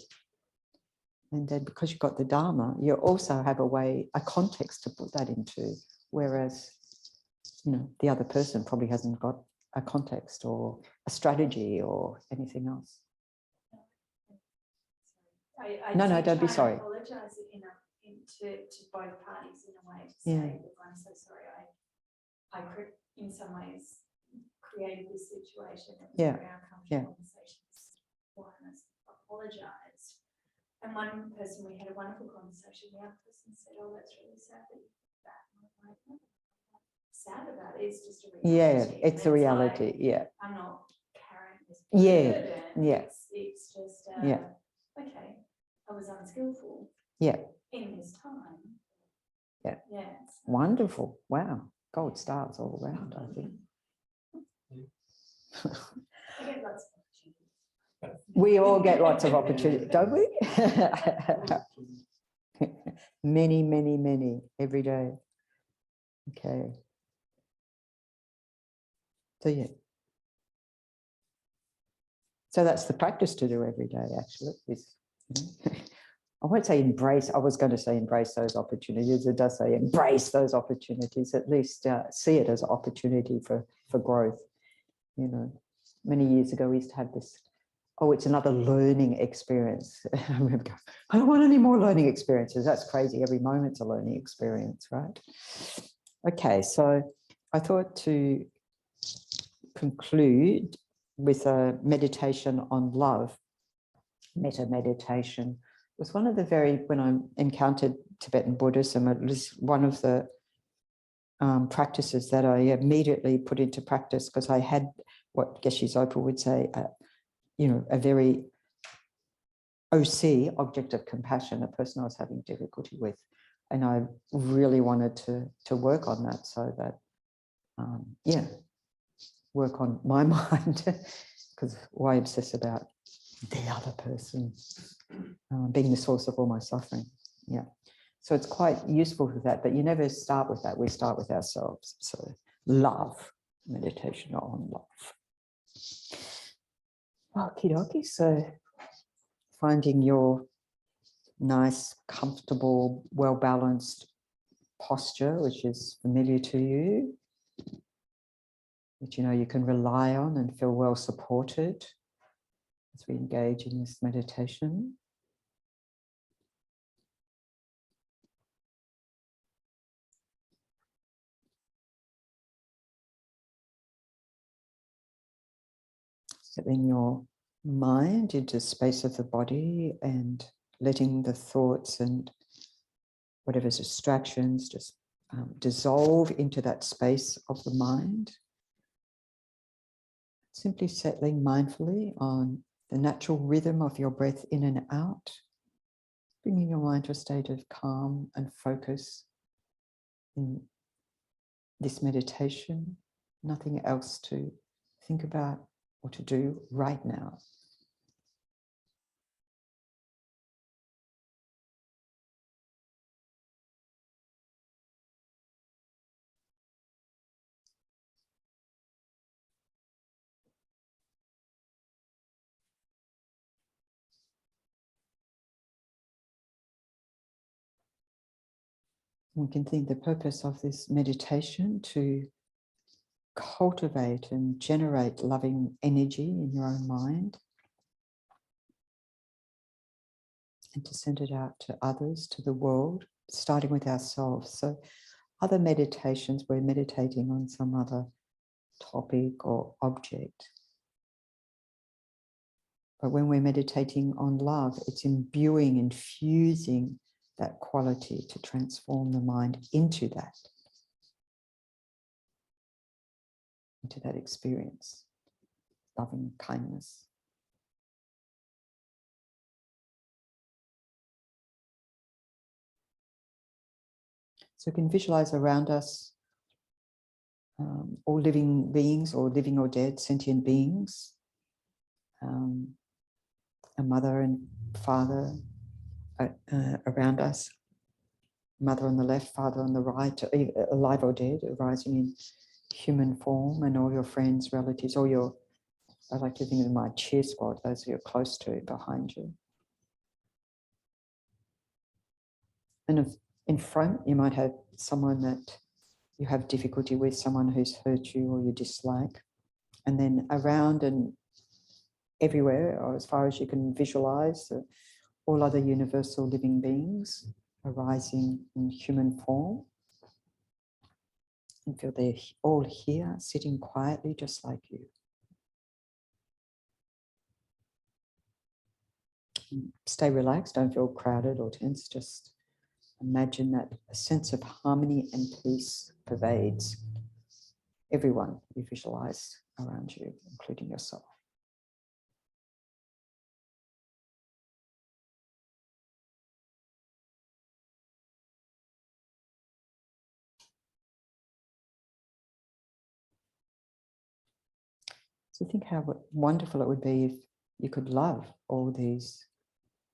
And then because you've got the Dharma, you also have a way, a context to put that into, whereas, you know, the other person probably hasn't got a context or a strategy or anything else. No, did don't be try and sorry. apologise to both parties in a way to Yeah. say, look, I'm so sorry. I in some ways created this situation. It was Yeah. a very uncomfortable Yeah. conversation. One has apologised. And one person, we had a wonderful conversation. The other person said, oh, that's really sad that you did that. And I'm like, no, I'm not sad about it. It's just a reality. Yeah, it's a And reality. like, Yeah. I'm not carrying this Yeah, burden. yeah. It's just, Yeah. okay, I was unskillful. Yeah. In this time. Yeah. Yeah. Wonderful. Wow. Gold stars all around, I think. I get lots of opportunities. We all get lots of opportunity, don't we? Many, many, many every day. Okay. So yeah. So that's the practice to do every day, actually. Is, you know, I won't say embrace. I was going to say embrace those opportunities. It does say embrace those opportunities. At least see it as an opportunity for growth. You know, many years ago we used to have this. Oh, it's another learning experience. I remember going, I don't want any more learning experiences. That's crazy. Every moment's a learning experience, right? Okay, so I thought to conclude with a meditation on love, metta meditation. It was one of the when I encountered Tibetan Buddhism, it was one of the practices that I immediately put into practice because I had what Geshe Zopa would say, you know, a very OC, object of compassion, a person I was having difficulty with. And I really wanted to work on that so that, yeah, work on my mind, because why obsess about the other person being the source of all my suffering? Yeah. So it's quite useful for that, but you never start with that. We start with ourselves. So love, meditation on love. Okie dokie. So finding your nice, comfortable, well-balanced posture, which is familiar to you, that you know you can rely on and feel well supported as we engage in this meditation. Setting your mind into space of the body and letting the thoughts and whatever distractions just dissolve into that space of the mind. Simply settling mindfully on the natural rhythm of your breath in and out, bringing your mind to a state of calm and focus in this meditation. Nothing else to think about or to do right now. We can think the purpose of this meditation to cultivate and generate loving energy in your own mind. and to send it out to others, to the world, starting with ourselves. So other meditations, we're meditating on some other topic or object. But when we're meditating on love, it's imbuing, infusing that quality to transform the mind into that experience, loving kindness. So we can visualize around us all living beings, or living or dead sentient beings, a mother and father around us, mother on the left, father on the right, alive or dead, arising in human form, and all your friends, relatives, all your, I like to think of my cheer squad, those who you're close to behind you. And if in front, you might have someone that you have difficulty with, someone who's hurt you or you dislike. And then around and everywhere, or as far as you can visualize, all other universal living beings arising in human form. And feel they're all here, sitting quietly, just like you. Stay relaxed, don't feel crowded or tense, just imagine that a sense of harmony and peace pervades everyone you visualize around you, including yourself. So think how wonderful it would be if you could love all these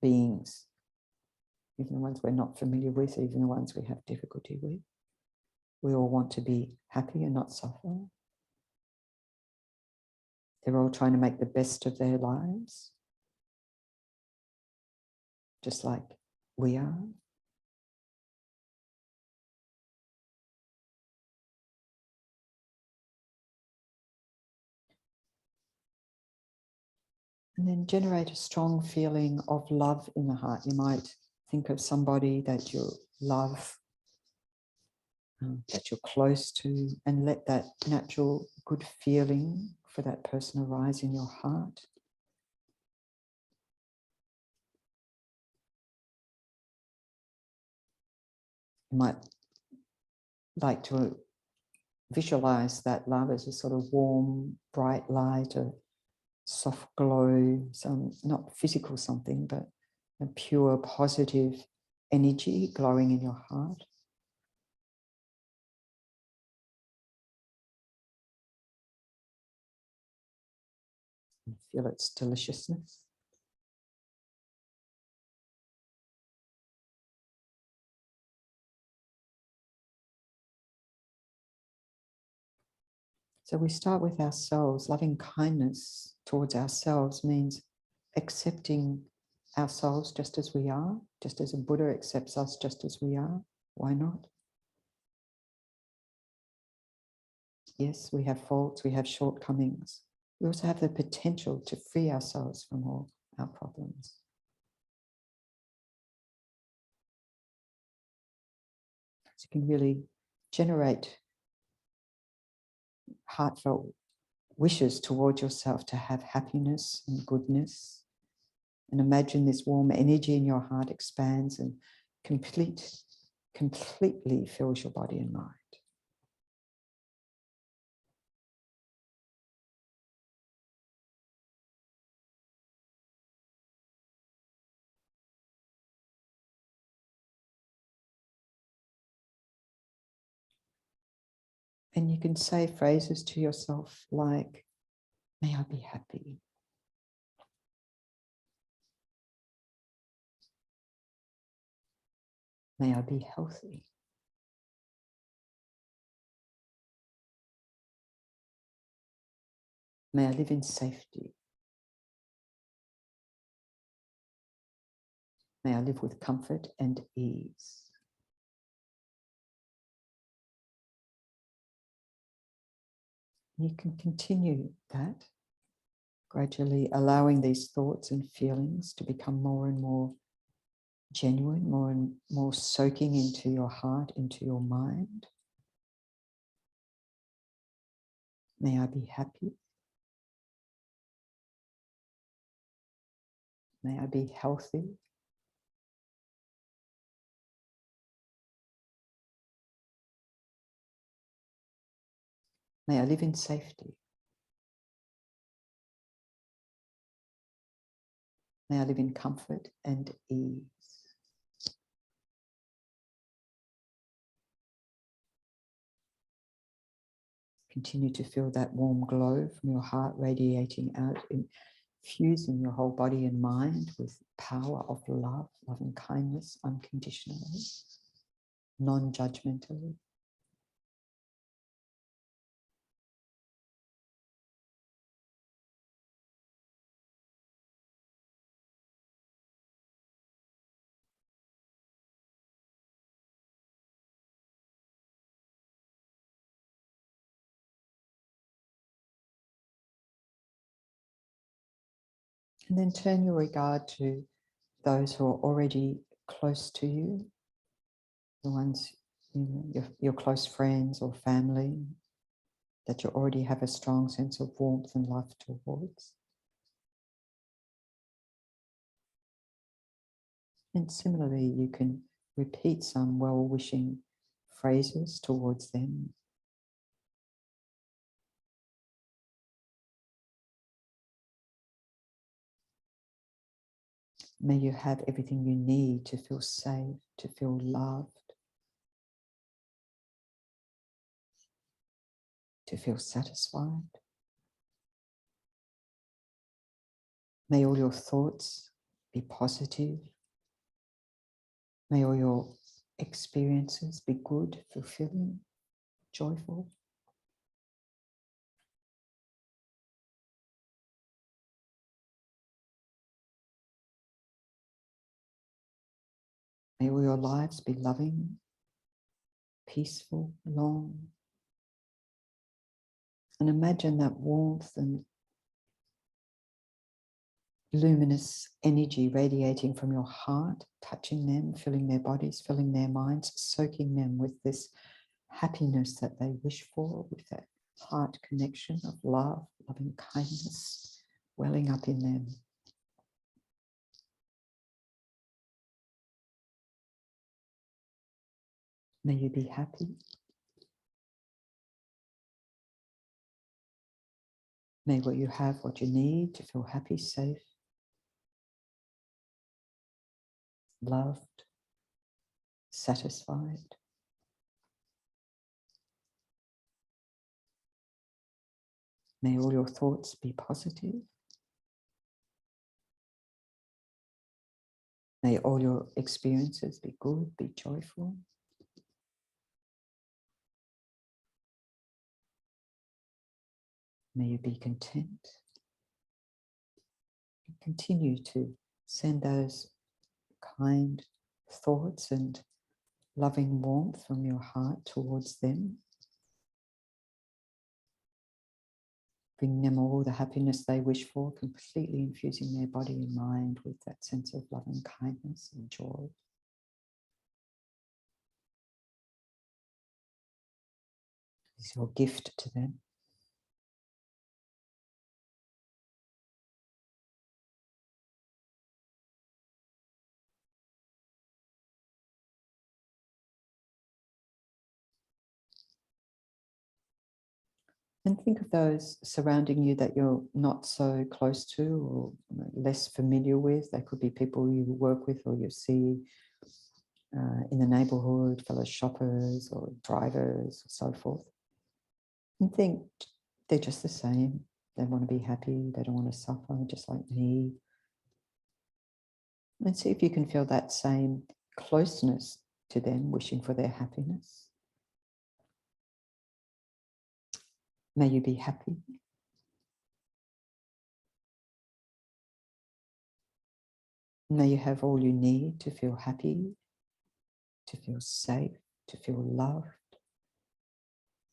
beings, even the ones we're not familiar with, even the ones we have difficulty with. We all want to be happy and not suffer. They're all trying to make the best of their lives, just like we are. And then generate a strong feeling of love in the heart. You might think of somebody that you love, that you're close to, and let that natural good feeling for that person arise in your heart. You might like to visualize that love as a sort of warm, bright light, a soft glow, some not physical something, but a pure, positive energy glowing in your heart. And feel its deliciousness. So we start with ourselves. Loving kindness towards ourselves means accepting ourselves just as we are, just as a Buddha accepts us just as we are. Why not? Yes, we have faults, we have shortcomings. We also have the potential to free ourselves from all our problems. So you can really generate heartfelt wishes towards yourself to have happiness and goodness. And imagine this warm energy in your heart expands and completely fills your body and mind. And you can say phrases to yourself like, may I be happy. May I be healthy. May I live in safety. May I live with comfort and ease. You can continue that, gradually allowing these thoughts and feelings to become more and more genuine, more and more soaking into your heart, into your mind. May I be happy. May I be healthy. May I live in safety. May I live in comfort and ease. Continue to feel that warm glow from your heart radiating out, infusing your whole body and mind with power of love, love and kindness, unconditionally, non-judgmentally. And then turn your regard to those who are already close to you, the ones, your close friends or family that you already have a strong sense of warmth and love towards. And similarly, you can repeat some well-wishing phrases towards them. May you have everything you need to feel safe, to feel loved, to feel satisfied. May all your thoughts be positive. May all your experiences be good, fulfilling, joyful. May all your lives be loving, peaceful, long. And imagine that warmth and luminous energy radiating from your heart, touching them, filling their bodies, filling their minds, soaking them with this happiness that they wish for, with that heart connection of love, loving kindness welling up in them. May you be happy. May what you have, what you need to feel happy, safe, loved, satisfied. May all your thoughts be positive. May all your experiences be good, be joyful. May you be content. Continue to send those kind thoughts and loving warmth from your heart towards them. Bring them all the happiness they wish for, completely infusing their body and mind with that sense of love and kindness and joy. It's your gift to them. And think of those surrounding you that you're not so close to or less familiar with. They could be people you work with or you see in the neighborhood, fellow shoppers or drivers or so forth. And think they're just the same. They want to be happy. They don't want to suffer, just like me. And see if you can feel that same closeness to them, wishing for their happiness. May you be happy. May you have all you need to feel happy, to feel safe, to feel loved,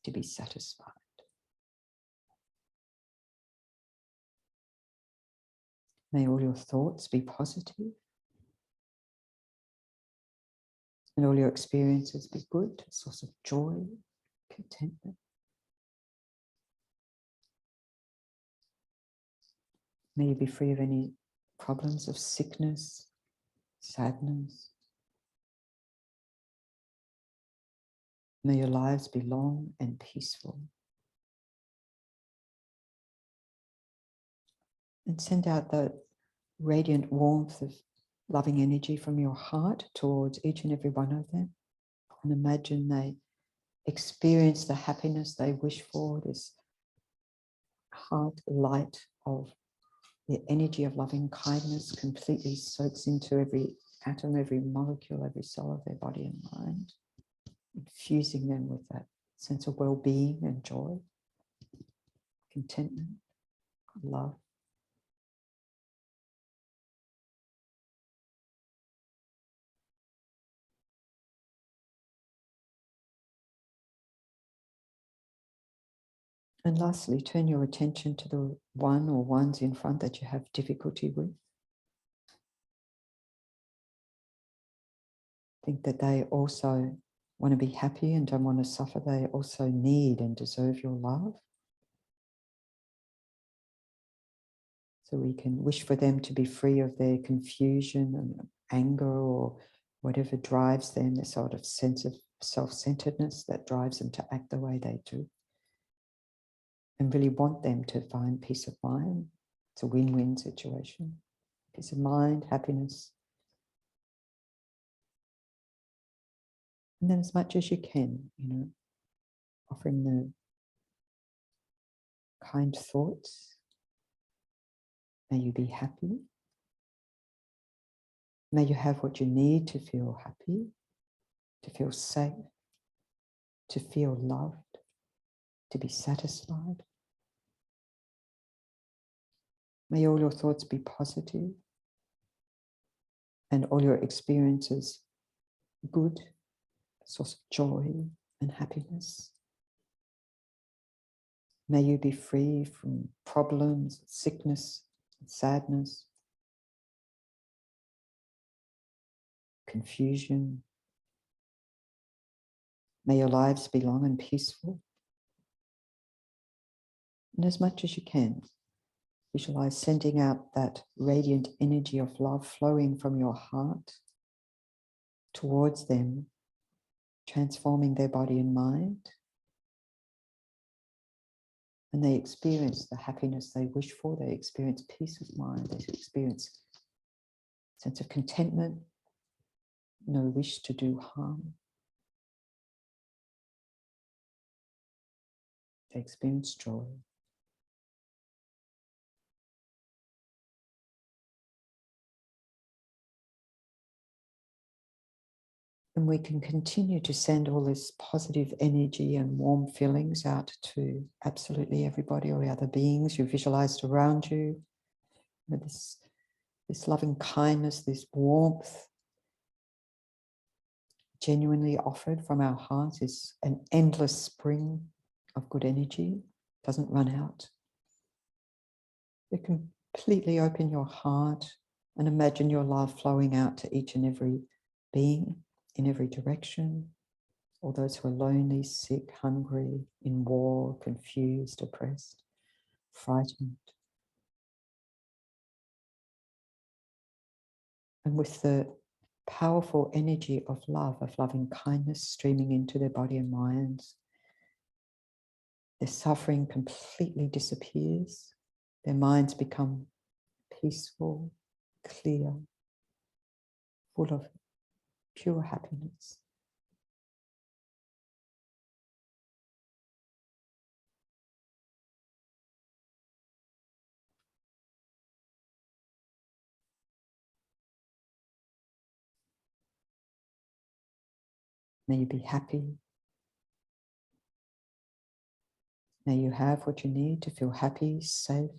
to be satisfied. May all your thoughts be positive. And all your experiences be good, a source of joy, contentment. May you be free of any problems of sickness, sadness. May your lives be long and peaceful. And send out that radiant warmth of loving energy from your heart towards each and every one of them. And imagine they experience the happiness they wish for, this heart light of the energy of loving kindness completely soaks into every atom, every molecule, every cell of their body and mind, infusing them with that sense of well-being and joy, contentment, love. And lastly, turn your attention to the one or ones in front that you have difficulty with. Think that they also want to be happy and don't want to suffer. They also need and deserve your love. So we can wish for them to be free of their confusion and anger or whatever drives them, the sort of sense of self-centeredness that drives them to act the way they do. And really want them to find peace of mind. It's a win-win situation. Peace of mind, happiness. And then as much as you can, offering the kind thoughts. May you be happy. May you have what you need to feel happy, to feel safe, to feel loved, to be satisfied. May all your thoughts be positive and all your experiences good, a source of joy and happiness. May you be free from problems, sickness, sadness, confusion. May your lives be long and peaceful. And as much as you can, visualize sending out that radiant energy of love flowing from your heart towards them, transforming their body and mind. And they experience the happiness they wish for. They experience peace of mind. They experience a sense of contentment, no wish to do harm. They experience joy. And we can continue to send all this positive energy and warm feelings out to absolutely everybody or the other beings you visualized around you. This loving kindness, this warmth, genuinely offered from our heart, is an endless spring of good energy, doesn't run out. You completely open your heart and imagine your love flowing out to each and every being in every direction. All those who are lonely, sick, hungry, in war, confused, oppressed, frightened. And with the powerful energy of love, of loving kindness streaming into their body and minds, their suffering completely disappears. Their minds become peaceful, clear, full of pure happiness. May you be happy. May you have what you need to feel happy, safe,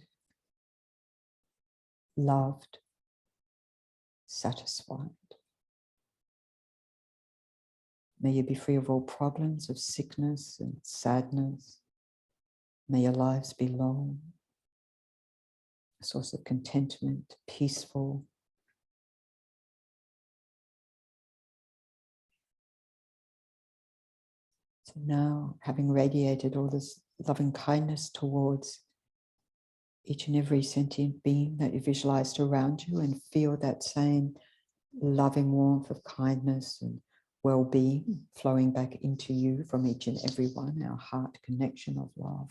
loved, satisfied. May you be free of all problems of sickness and sadness. May your lives be long, a source of contentment, peaceful. So now, having radiated all this loving kindness towards each and every sentient being that you visualized around you, and feel that same loving warmth of kindness and well-being flowing back into you from each and every one, our heart connection of love,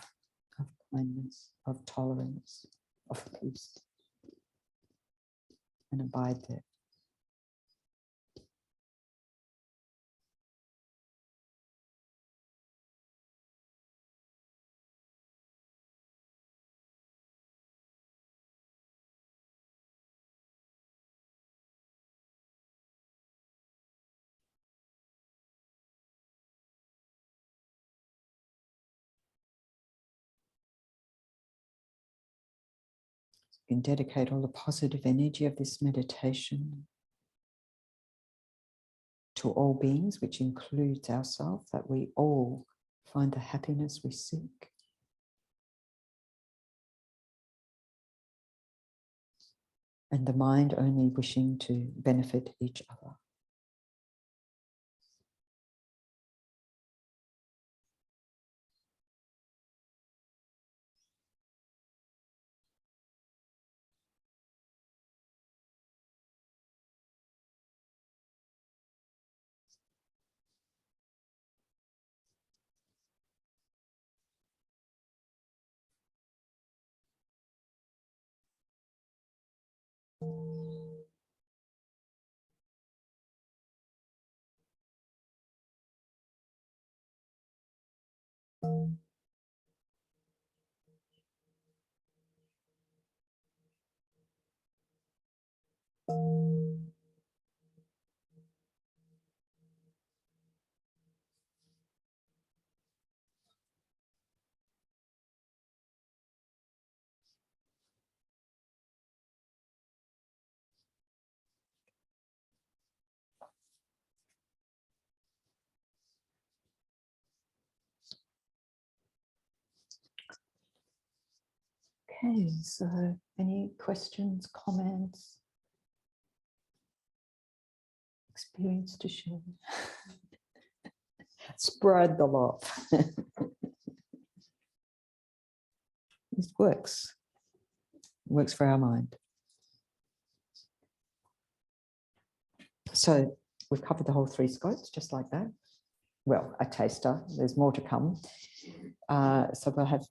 of kindness, of tolerance, of peace. And abide there. You can dedicate all the positive energy of this meditation to all beings, which includes ourselves, that we all find the happiness we seek. And the mind only wishing to benefit each other. Okay, so any questions, comments, experience to share? Spread the love. This works for our mind. So we've covered the whole 3 scopes just like that. Well, a taster, there's more to come. So we'll have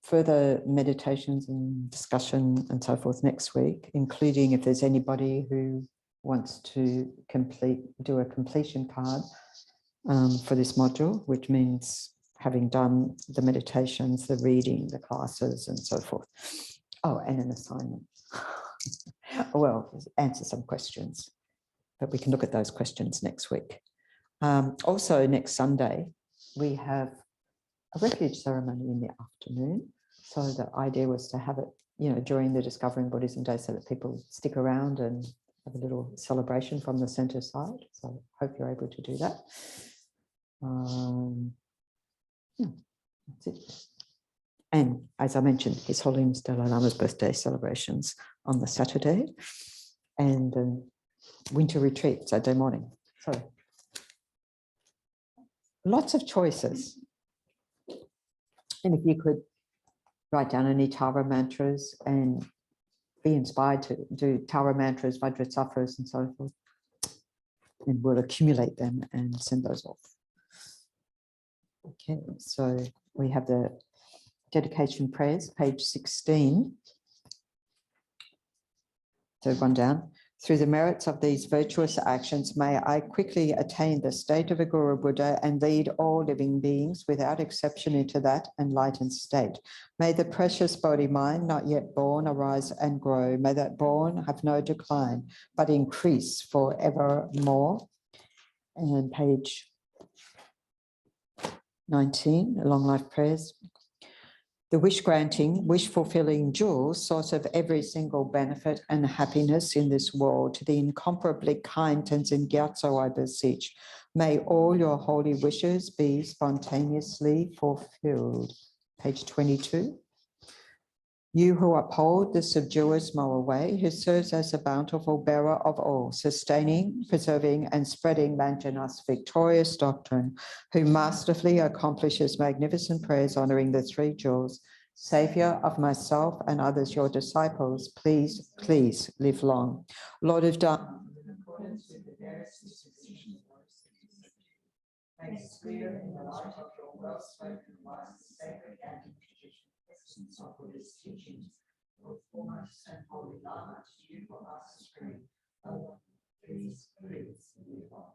further meditations and discussion and so forth next week, including if there's anybody who wants to do a completion card for this module, which means having done the meditations, the reading, the classes and so forth. Oh, and an assignment. Well, answer some questions, but we can look at those questions next week. Also next Sunday, we have a refuge ceremony in the afternoon. So the idea was to have it, during the Discovering Buddhism Day, so that people stick around and have a little celebration from the center side. So I hope you're able to do that. That's it. And as I mentioned, His Holiness Dalai Lama's birthday celebrations on the Saturday, and winter retreat Saturday morning. So lots of choices. And if you could write down any Tara mantras and be inspired to do Tara mantras, Vajrasattva's and so forth, and we'll accumulate them and send those off. Okay, so we have the dedication prayers, page 16. Third one down. Through the merits of these virtuous actions, may I quickly attain the state of a Guru Buddha and lead all living beings without exception into that enlightened state. May the precious body mind not yet born arise and grow. May that born have no decline, but increase forevermore. And page 19, Long Life Prayers. The wish-granting, wish-fulfilling jewel, source of every single benefit and happiness in this world, to the incomparably kind Tenzin Gyatso I beseech, may all your holy wishes be spontaneously fulfilled. Page 22. You who uphold the subduous moral way, who serves as a bountiful bearer of all, sustaining, preserving, and spreading Manjana's victorious doctrine, who masterfully accomplishes magnificent prayers honoring the three jewels, Saviour of myself and others, your disciples, please, please live long. Lord of Dharma, in accordance with the various dispositions of make us clear in the light of your well-spoken, wise, sacred, and traditions of Buddhist teachings, your foremost and holy Lama, to you for us spring. Oh, please, please live on.